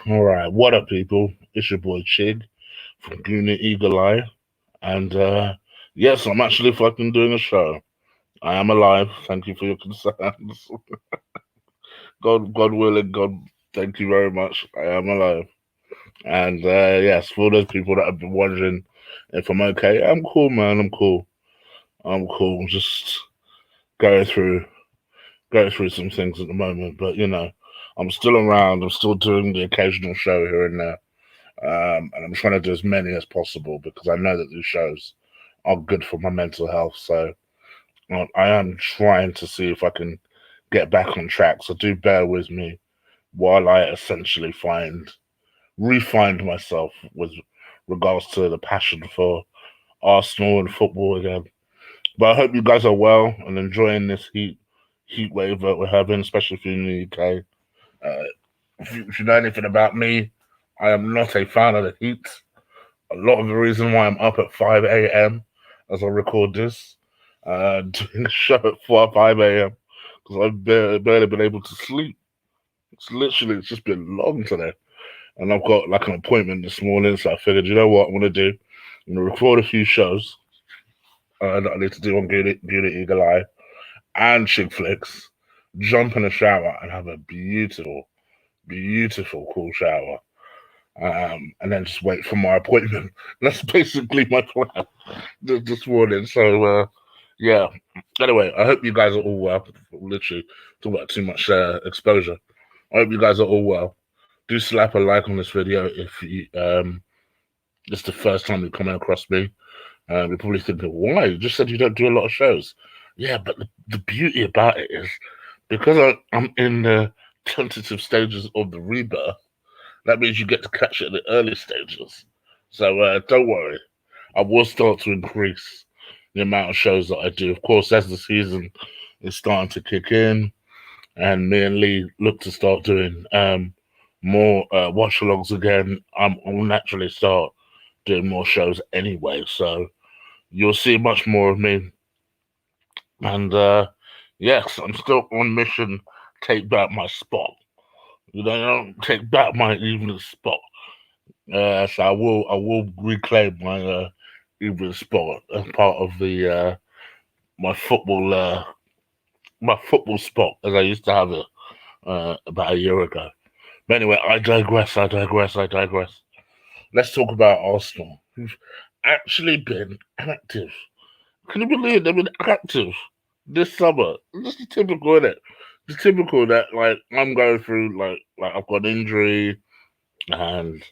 All right, what up, people? It's your boy Chig from Gooner Eagle Eye, and yes, I'm actually fucking doing a show. I am alive. Thank you for your concerns. God willing, God, thank you very much. I am alive, and yes, for those people that have been wondering if I'm okay, I'm cool, man. I'm cool. I'm cool. Just going through going through some things at the moment, but I'm still around. I'm still doing the occasional show here and there. And I'm trying to do as many as possible because I know that these shows are good for my mental health. So I am trying to see if I can get back on track. So do bear with me while I essentially refind myself with regards to the passion for Arsenal and football again. But I hope you guys are well and enjoying this heat wave that we're having, especially if you're in the UK. Uh, if you know anything about me, I am not a fan of the heat. A lot of the reason why I'm up at 5 a.m. as I record this, doing a show at 4 5 a.m. because I've barely been able to sleep. It's just been long today. And I've got like an appointment this morning, so I figured, you know what I'm going to do? I'm going to record a few shows that I need to do on Beauty Eagle Eye and Chick Flicks, jump in the shower and have a beautiful, beautiful cool shower. And then just wait for my appointment. That's basically my plan this morning. So, yeah. Anyway, I hope you guys are all well. Literally, talk about too much exposure. I hope you guys are all well. Do slap a like on this video if it's the first time you're coming across me. You're probably thinking, why? You just said you don't do a lot of shows. Yeah, but the beauty about it is because I'm in the tentative stages of the rebirth, that means you get to catch it in the early stages. So don't worry. I will start to increase the amount of shows that I do. Of course, as the season is starting to kick in, and me and Lee look to start doing more watch alongs again, I'll naturally start doing more shows anyway. So you'll see much more of me. And yes, I'm still on mission. Take back my spot. Take back my evening spot. So I will reclaim my evening spot as part of the my football my football spot as I used to have it about a year ago. But anyway, I digress. I digress. I digress. Let's talk about Arsenal, who've actually been active. Can you believe they've been active this summer? This is typical, isn't it? It's typical that like I'm going through like I've got an injury and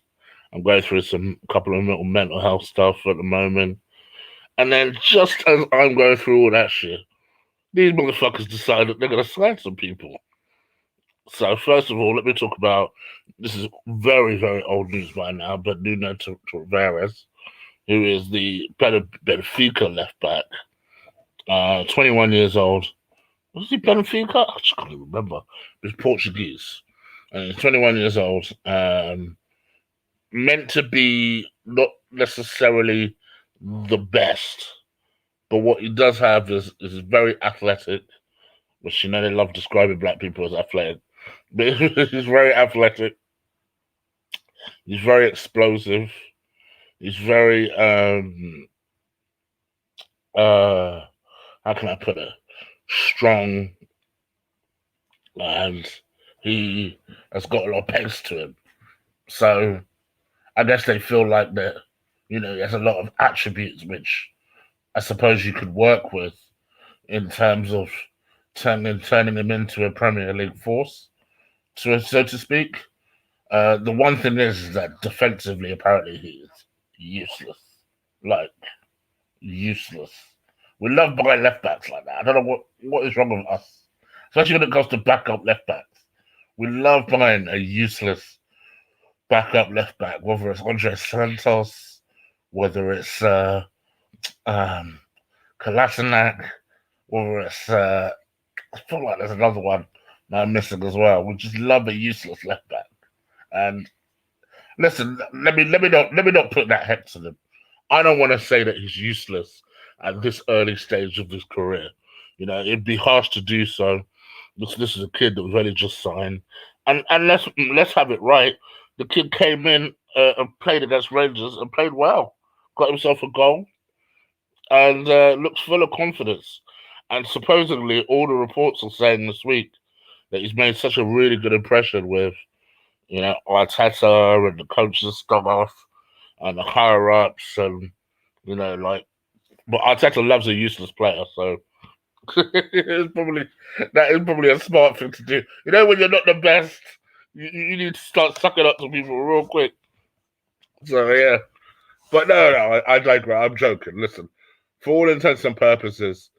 I'm going through some couple of little mental health stuff at the moment. And then just as I'm going through all that shit, these motherfuckers decide that they're gonna sign some people. So first of all, let me talk about this is very, very old news by now, but Nuno Taverez, who is the Benfica left back, 21 years old. Was he Benfica? I just can't even remember. He's Portuguese. And he's 21 years old. Meant to be not necessarily the best, but what he does have is very athletic, which they love describing black people as athletic. But he's very athletic. He's very explosive. He's very how can I put it? Strong, and he has got a lot of pace to him. So I guess they feel like that, he has a lot of attributes which I suppose you could work with in terms of turning him into a Premier League force, so to speak. The one thing is that defensively, apparently, he is useless. Like, useless. We love buying left backs like that. I don't know what is wrong with us, especially when it comes to backup left backs. We love buying a useless backup left back, whether it's Andre Santos, whether it's Kolasinac, whether it's I feel like there's another one that I'm missing as well. We just love a useless left back. And listen, let me not put that head to them. I don't want to say that he's useless at this early stage of his career. It'd be harsh to do so. This is a kid that was only just signed, and let's have it right. The kid came in and played against Rangers and played well. Got himself a goal and looks full of confidence. And supposedly, all the reports are saying this week that he's made such a really good impression with, Arteta and the coaching staff and the higher ups, and like. But Arteta loves a useless player, so it's probably that is probably a smart thing to do. When you're not the best, you need to start sucking up to people real quick. So yeah, but no, I digress. I'm joking. Listen, for all intents and purposes,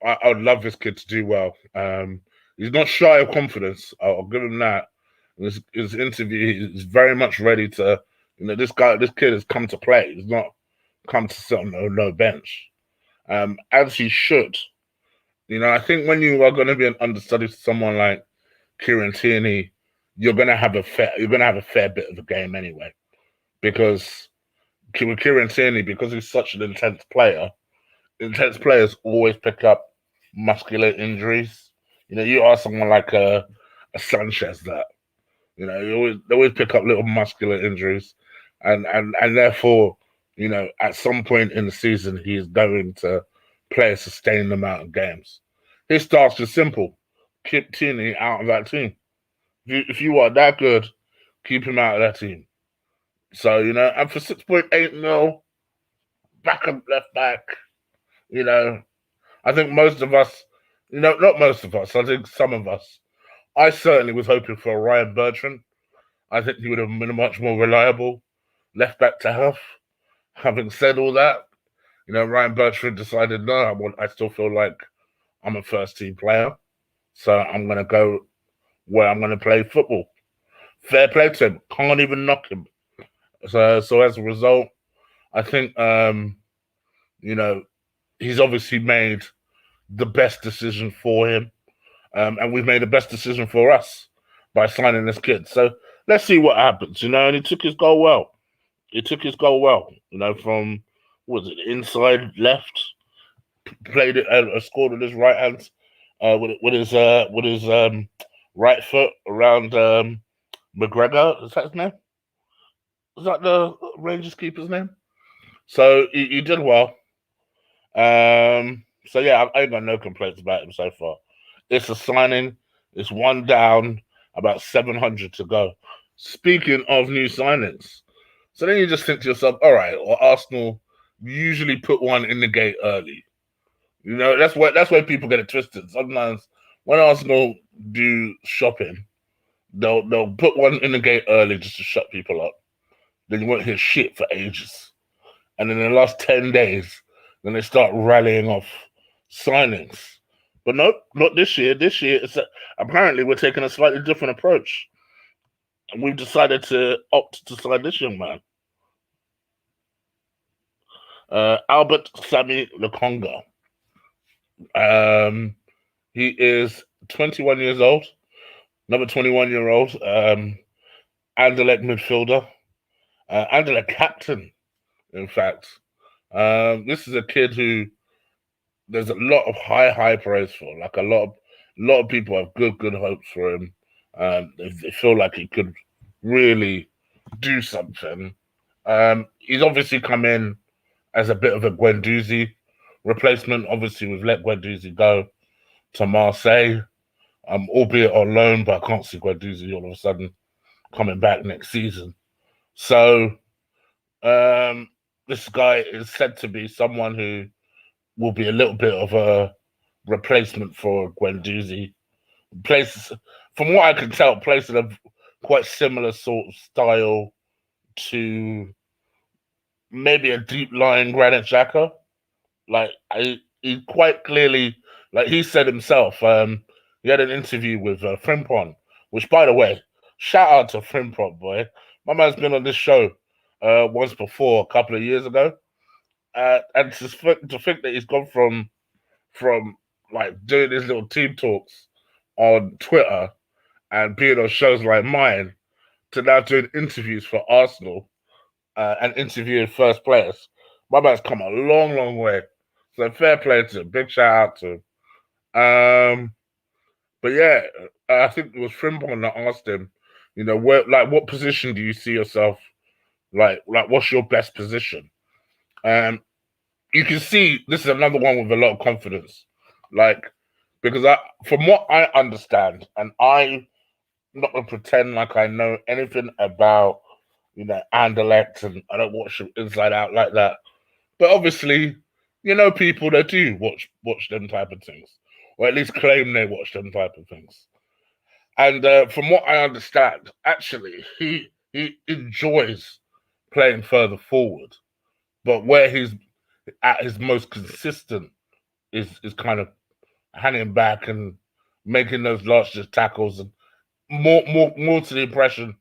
I would love this kid to do well. He's not shy of confidence. I'll give him that. His interview, he's very much ready to. This kid has come to play. He's not come to sit on no bench. As he should. I think when you are going to be an understudy to someone like Kieran Tierney, you're going to have a fair bit of a game anyway, because with Kieran Tierney, because he's such an intense players always pick up muscular injuries. You ask someone like a Sanchez that they always pick up little muscular injuries, and therefore at some point in the season he is going to play a sustained amount of games. His task is simple: keep Tierney out of that team. If you are that good, keep him out of that team. So and for 6.8 mil, back and left back, you know, I think most of us, not most of us, I think some of us. I certainly was hoping for Ryan Bertrand. I think he would have been much more reliable left back to have. Having said all that, Ryan Bertrand decided no, I still feel like I'm a first team player, so I'm going to go where I'm going to play football. Fair play to him. Can't even knock him. So as a result, I think he's obviously made the best decision for him, and we've made the best decision for us by signing this kid. So let's see what happens. And he took his goal well. From what was it, inside left, played it and scored with his right hand, with his right foot around McGregor. Is that his name? Is that the Rangers keeper's name? So he did well. So yeah, I ain't got no complaints about him so far. It's a signing. It's one down, about 700 to go. Speaking of new signings, so then you just think to yourself, all right, well, Arsenal usually put one in the gate early. That's where people get it twisted. Sometimes when Arsenal do shopping, they'll put one in the gate early just to shut people up. Then you won't hear shit for ages. And then in the last 10 days, then they start rallying off signings. But nope, not this year. This year, apparently we're taking a slightly different approach. And we've decided to opt to sign this young man. Albert Sami Lokonga. He is 21 years old, another 21-year-old, Anderlecht midfielder, Anderlecht captain, in fact. This is a kid who there's a lot of high praise for. Like a lot of people have good hopes for him. They feel like he could really do something. He's obviously come in as a bit of a Guendouzi replacement. Obviously, we've let Guendouzi go to Marseille, albeit on loan, but I can't see Guendouzi all of a sudden coming back next season. So this guy is said to be someone who will be a little bit of a replacement for Guendouzi. Plays, from what I can tell, plays in a quite similar sort of style to maybe a deep lying Granit Xhaka. Like he quite clearly, like he said himself, he had an interview with Frimpong, which by the way, shout out to Frimpong, boy. My man's been on this show once before, a couple of years ago. And to think that he's gone from like doing his little team talks on Twitter and being on shows like mine to now doing interviews for Arsenal and interviewing first players. My man's come a long way. So fair play to him. Big shout out to him. But yeah, I think it was Frimpong that asked him, Where, like, what position do you see yourself? Like, what's your best position? You can see this is another one with a lot of confidence, like, because from what I understand, and I'm not gonna pretend like I know anything about, Anderlecht, and I don't watch them inside out like that. But obviously, people that do watch them type of things, or at least claim they watch them type of things. And from what I understand, actually, he enjoys playing further forward, but where he's at his most consistent is kind of hanging back and making those last just tackles, and more to the impression,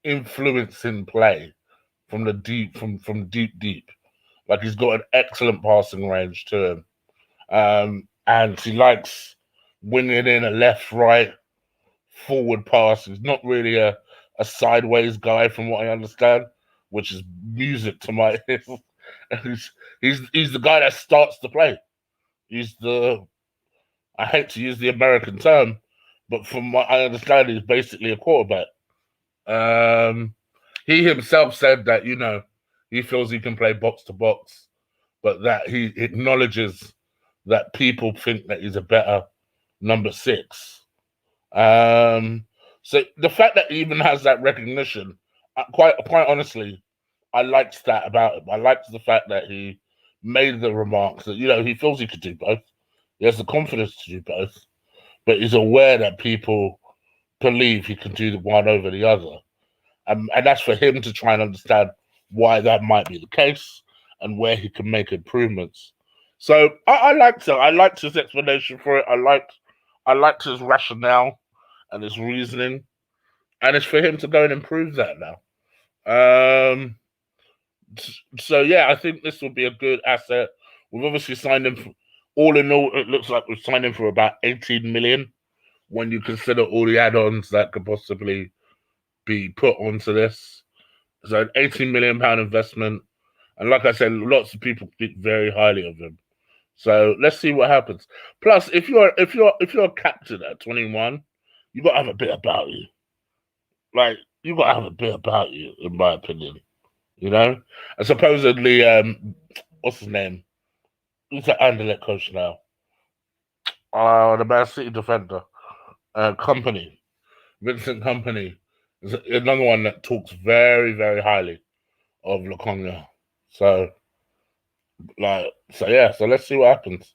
influencing play from the deep, from deep. Like, he's got an excellent passing range to him, and he likes winging in a left, right, forward pass. He's not really a sideways guy, from what I understand, which is music to my ears. he's the guy that starts the play. He's the I hate to use the American term, but from what I understand, he's basically a quarterback. Um, he himself said that he feels he can play box to box, but that he acknowledges that people think that he's a better number six. So the fact that he even has that recognition, quite honestly, I liked that about him. I liked the fact that he made the remarks that he feels he could do both. He has the confidence to do both, but he's aware that people believe he can do the one over the other, and that's for him to try and understand why that might be the case and where he can make improvements. So I liked it. I liked his explanation for it. I liked his rationale and his reasoning, and it's for him to go and improve that now. So yeah, I think this will be a good asset. We've obviously signed him. All in all, it looks like we've signed him for about 18 million when you consider all the add-ons that could possibly be put onto this. So an 18 million pound investment, and like I said, lots of people speak very highly of him. So let's see what happens. Plus, if you're a captain at 21, you got to have a bit about you. Like, you got to have a bit about you, in my opinion. And supposedly, what's his name? Who's the Anderlecht coach now? The Man City defender, Company, Vincent Company, is another one that talks very, very highly of Lokonga. So, yeah. So let's see what happens.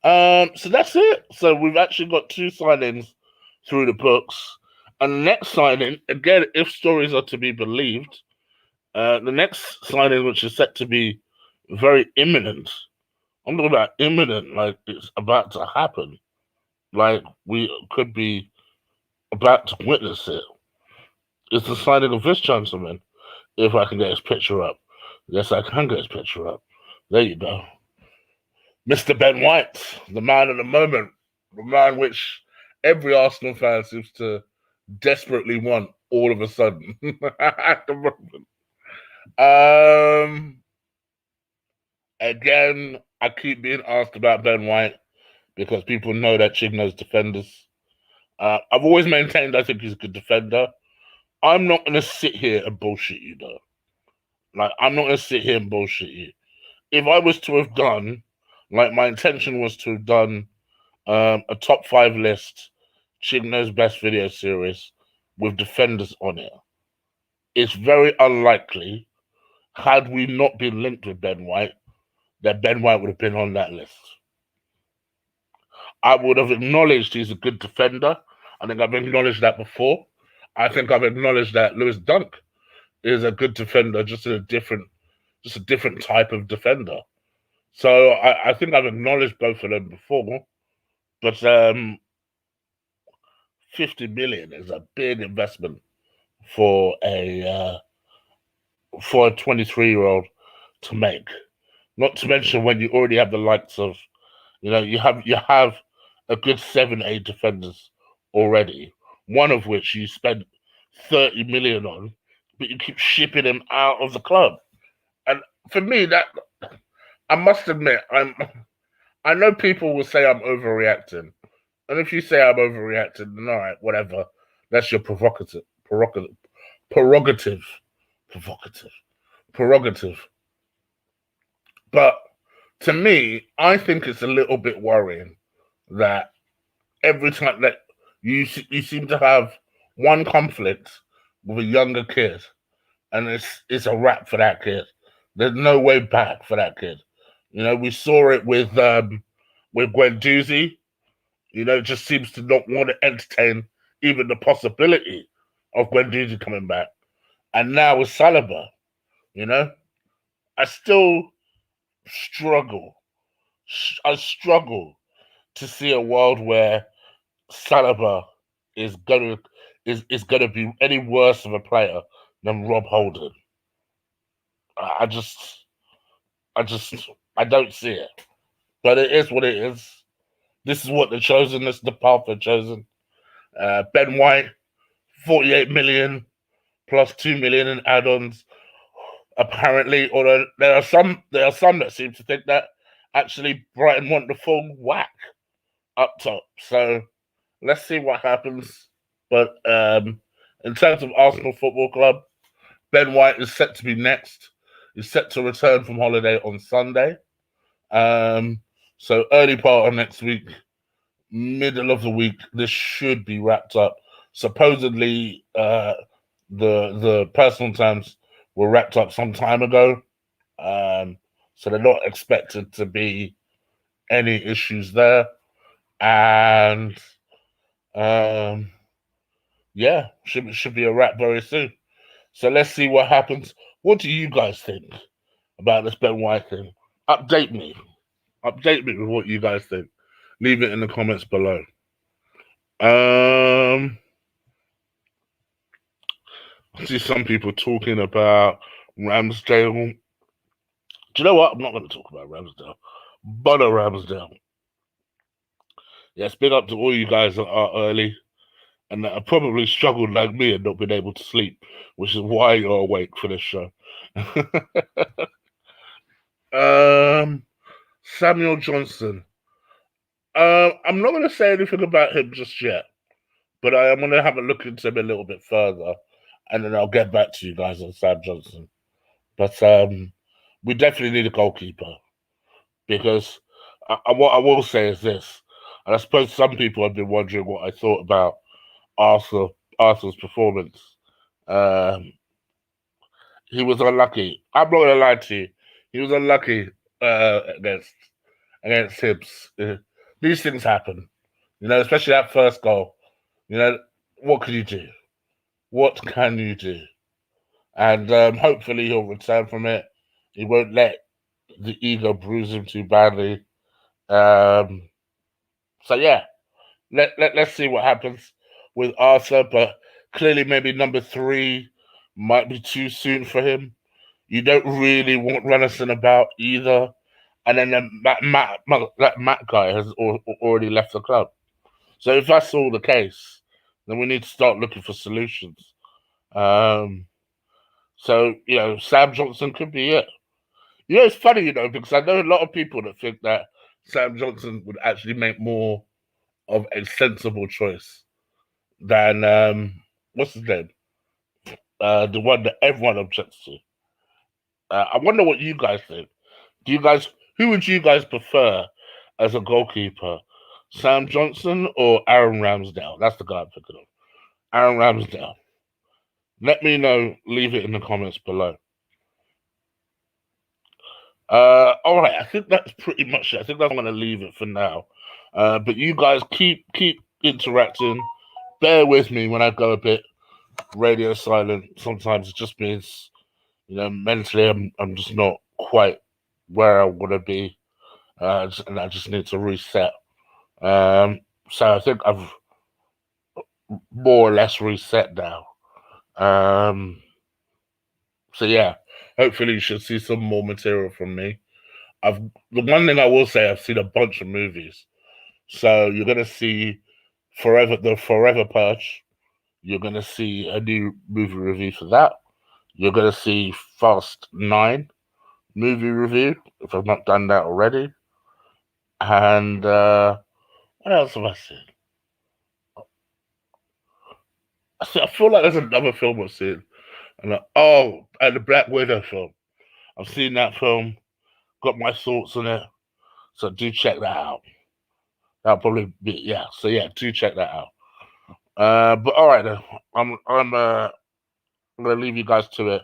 So that's it. So we've actually got two signings through the books, and the next signing, again, if stories are to be believed, the next signing, which is set to be very imminent. I'm talking about imminent, like it's about to happen. Like, we could be about to witness it. It's the signing of this gentleman. If I can get his picture up. Yes, I can get his picture up. There you go. Mr. Ben White, the man of the moment, the man which every Arsenal fan seems to desperately want all of a sudden at the moment. Again, I keep being asked about Ben White because people know that Chig knows defenders. I've always maintained I think he's a good defender. I'm not going to sit here and bullshit you, though. Like, I'm not going to sit here and bullshit you. If I was to have done, like, my intention was to have done a top 5 list, Chigno's best video series with defenders on it, it's very unlikely, had we not been linked with Ben White, that Ben White would have been on that list. I would have acknowledged he's a good defender. I think I've acknowledged that before. I think I've acknowledged that Lewis Dunk is a good defender, just a different type of defender. So I think I've acknowledged both of them before, but 50 million is a big investment for a 23-year-old to make. Not to mention when you already have the likes of, you have a good 7-8 defenders already. One of which you spent 30 million on, but you keep shipping him out of the club. And for me, that, I must admit, I know people will say I'm overreacting. And if you say I'm overreacting, then all right, whatever. That's your prerogative, prerogative, provocative, prerogative. But to me, I think it's a little bit worrying that every time that you seem to have one conflict with a younger kid, and it's a wrap for that kid. There's no way back for that kid. You know, we saw it with Guendouzi. You know, just seems to not want to entertain even the possibility of Guendouzi coming back. And now with Saliba, you know, I still struggle. I struggle to see a world where Saliba is gonna is gonna be any worse of a player than Rob Holding. I just I just I don't see it. But it is what it is. This is what they're chosen. This is the path they're chosen. Ben White, 48 million plus 2 million in add-ons. Apparently, although there are some that seem to think that actually Brighton want the full whack up top. So let's see what happens. But in terms of Arsenal Football Club, Ben White is set to be next. He's set to return from holiday on Sunday. Um, so early part of next week, middle of the week, this should be wrapped up. Supposedly, the personal terms were wrapped up some time ago, so they're not expected to be any issues there. And yeah, should be a wrap very soon. So let's see what happens. What do you guys think about this Ben White thing? Update me. Update me with what you guys think. Leave it in the comments below. I see some people talking about Ramsdale. Do you know what? I'm not going to talk about Ramsdale. But Ramsdale. Yes, big up to all you guys that are early and that have probably struggled like me and not been able to sleep, which is why you're awake for this show. Samuel Johnson. I'm not going to say anything about him just yet, but I am going to have a look into him a little bit further, and then I'll get back to you guys on Sam Johnson. But we definitely need a goalkeeper because what I will say is this, and I suppose some people have been wondering what I thought about Arsenal's performance. Um, he was unlucky. I'm not gonna lie to you. He was unlucky against Hibs. These things happen, you know, especially that first goal. You know, what can you do? What can you do? And hopefully he'll return from it. He won't let the ego bruise him too badly. Um, so yeah, let's see what happens with Arthur. But clearly, maybe number 3 might be too soon for him. You don't really want Runnison about either. And then that Matt guy has already left the club. So if that's all the case, then we need to start looking for solutions. So you know, Sam Johnson could be it. You know, it's funny, you know, because I know a lot of people that think that Sam Johnson would actually make more of a sensible choice than what's his name, the one that everyone objects to. I wonder what you guys think. Do you guys, who would you guys prefer as a goalkeeper, Sam Johnson or Aaron Ramsdale? That's the guy I'm thinking of. Aaron Ramsdale. Let me know. Leave it in the comments below. All right, I think that's pretty much it. I think I'm going to leave it for now. But you guys keep interacting. Bear with me when I go a bit radio silent. Sometimes it just means, you know, mentally I'm just not quite where I want to be, and I just need to reset. So I think I've more or less reset now. So yeah, hopefully you should see some more material from me. The one thing I will say, I've seen a bunch of movies. So you're gonna see the Forever Purge. You're gonna see a new movie review for that. You're gonna see Fast 9 movie review if I've not done that already. And what else have I seen? I I feel like there's another film I've seen. And the Black Widow film. I've seen that film, got my thoughts on it. So do check that out. That'll probably be yeah. So yeah, do check that out. But all right then. I'm gonna leave you guys to it.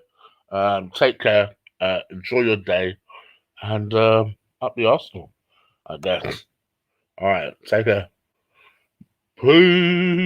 Take care. Enjoy your day, and up the Arsenal, I guess. All right, take care. Peace.